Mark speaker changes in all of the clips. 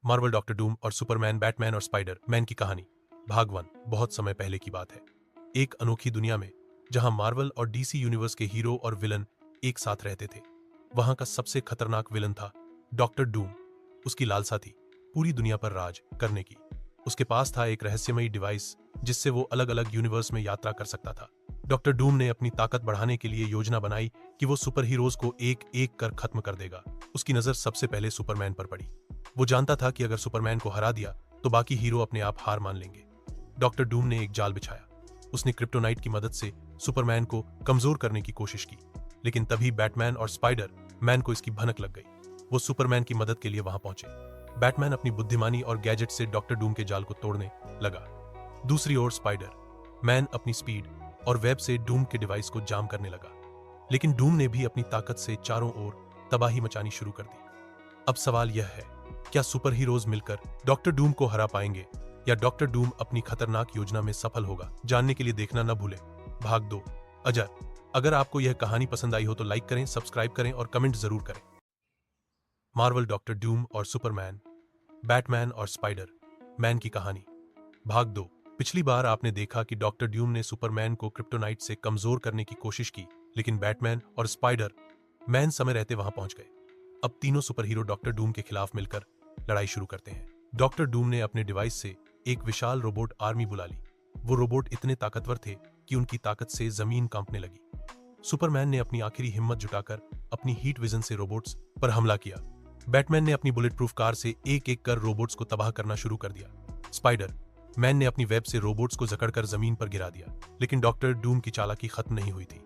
Speaker 1: Marvel doctor Doom और Superman Batman और spider man की कहानी भाग 1। बहुत समय पहले की बात है। एक अनोखी दुनिया में जहां मार्वल और डीसी यूनिवर्स के हीरो और विलन एक साथ रहते थे, वहां का सबसे खतरनाक विलन था डॉक्टर डूम। उसकी लालसा थी पूरी दुनिया पर राज करने की। उसके पास था एक रहस्यमयी डिवाइस जिससे वो अलग अलग यूनिवर्स में यात्रा कर सकता था। डॉक्टर डूम ने अपनी ताकत बढ़ाने के लिए योजना बनाई कि वो सुपर हीरोज को एक एक कर खत्म कर देगा। उसकी नजर सबसे पहले सुपरमैन पर पड़ी। वो जानता था कि अगर सुपरमैन को हरा दिया तो बाकी हीरो अपने आप हार मान लेंगे। डॉक्टर डूम ने एक जाल बिछाया। उसने क्रिप्टोनाइट की मदद से सुपरमैन को कमजोर करने की कोशिश की, लेकिन तभी बैटमैन और स्पाइडर मैन को इसकी भनक लग गई। वो सुपरमैन की मदद के लिए वहां पहुंचे। बैटमैन अपनी बुद्धिमानी और गैजेट से डॉक्टर डूम के जाल को तोड़ने लगा। दूसरी ओर स्पाइडर मैन अपनी स्पीड और वेब से डूम के डिवाइस को जाम करने लगा, लेकिन डूम ने भी अपनी ताकत से चारों ओर तबाही मचानी शुरू कर दी। अब सवाल यह है, क्या सुपर हीरोज मिलकर डॉक्टर डूम को हरा पाएंगे या डॉक्टर डूम अपनी खतरनाक योजना में सफल होगा? जानने के लिए देखना न भूलें भाग 2 अजर। अगर आपको यह कहानी पसंद आई हो तो लाइक करें, सब्सक्राइब करें और कमेंट जरूर करें। मार्वल डॉक्टर डूम और सुपरमैन बैटमैन और स्पाइडर मैन की कहानी भाग 2। पिछली बार आपने देखा कि डॉक्टर डूम ने सुपरमैन को क्रिप्टोनाइट से कमजोर करने की कोशिश की, लेकिन बैटमैन और स्पाइडर मैन समय रहते वहां पहुंच गए। अब तीनों सुपर हीरो डॉक्टर डूम के खिलाफ मिलकर लड़ाई शुरू करते हैं। डॉक्टर डूम ने अपने डिवाइस से एक विशाल रोबोट आर्मी बुला ली। वो रोबोट इतने ताकतवर थे कि उनकी ताकत से जमीन कांपने लगी। सुपरमैन ने अपनी आखिरी हिम्मत जुटाकर अपनी हीट विजन से रोबोट्स पर हमला किया। बैटमैन ने अपनी बुलेट प्रूफ कार से एक एक कर रोबोट्स को तबाह करना शुरू कर दिया। स्पाइडर मैन ने अपनी वेब से रोबोट्स को जकड़कर जमीन पर गिरा दिया, लेकिन डॉक्टर डूम की चालाकी खत्म नहीं हुई थी।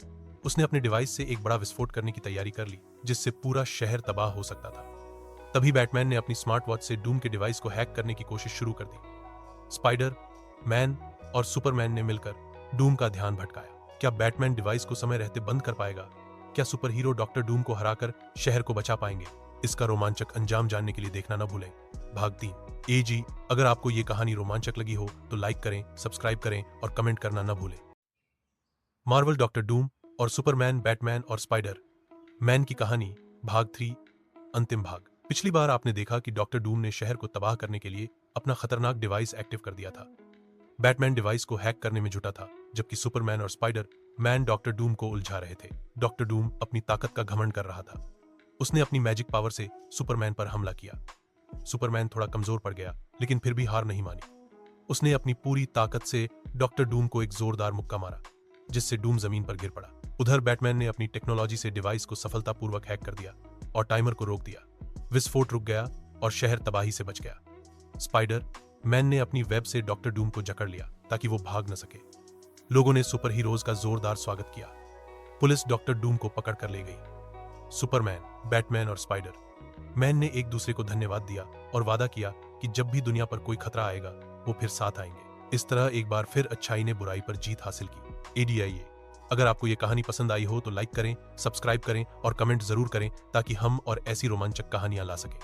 Speaker 1: उसने अपने डिवाइस से एक बड़ा विस्फोट करने की तैयारी कर ली, जिससे पूरा शहर तबाह हो सकता था। तभी बैटमैन ने अपनी स्मार्ट वॉच से डूम के डिवाइस को हैक करने की कोशिश शुरू कर दी। स्पाइडर मैन और सुपरमैन ने मिलकर डूम का ध्यान भटकाया। क्या बैटमैन डिवाइस को समय रहते बंद कर पाएगा? क्या सुपर हीरो डॉक्टर डूम को हराकर शहर को बचा पाएंगे? इसका रोमांचक अंजाम जानने के लिए देखना न भूलें भाग 3 जी। अगर आपको ये कहानी रोमांचक लगी हो तो लाइक करें, सब्सक्राइब करें और कमेंट करना न भूलें। मार्वल डॉक्टर डूम और सुपरमैन बैटमैन और स्पाइडर मैन की कहानी भाग 3 अंतिम भाग। पिछली बार आपने देखा कि डॉक्टर डूम ने शहर को तबाह करने के लिए अपना खतरनाक डिवाइस एक्टिव कर दिया था। बैटमैन डिवाइस को हैक करने में जुटा था, जबकि सुपरमैन और स्पाइडर मैन डॉक्टर डूम को उलझा रहे थे। डॉक्टर डूम अपनी ताकत का घमंड कर रहा था। उसने अपनी मैजिक पावर से सुपरमैन पर हमला किया। सुपरमैन थोड़ा कमजोर पड़ गया, लेकिन फिर भी हार नहीं मानी। उसने अपनी पूरी ताकत से डॉक्टर डूम को एक जोरदार मुक्का मारा, जिससे डूम जमीन पर गिर पड़ा। उधर बैटमैन ने अपनी टेक्नोलॉजी से डिवाइस को सफलतापूर्वक हैक कर दिया और टाइमर को रोक दिया। विस्फोट रुक गया और शहर तबाही से बच गया। स्पाइडर मैन ने अपनी वेब से डॉक्टर डूम को जकड़ लिया ताकि वो भाग न सके। लोगों ने सुपर हीरोज का जोरदार स्वागत किया। पुलिस डॉक्टर डूम को पकड़ कर ले गई। सुपरमैन बैटमैन और स्पाइडर मैन ने एक दूसरे को धन्यवाद दिया और वादा किया कि जब भी दुनिया पर कोई खतरा आएगा वो फिर साथ आएंगे। इस तरह एक बार फिर अच्छाई ने बुराई पर जीत हासिल की। एडीआईए। अगर आपको ये कहानी पसंद आई हो तो लाइक करें, सब्सक्राइब करें और कमेंट जरूर करें ताकि हम और ऐसी रोमांचक कहानियां ला सकें।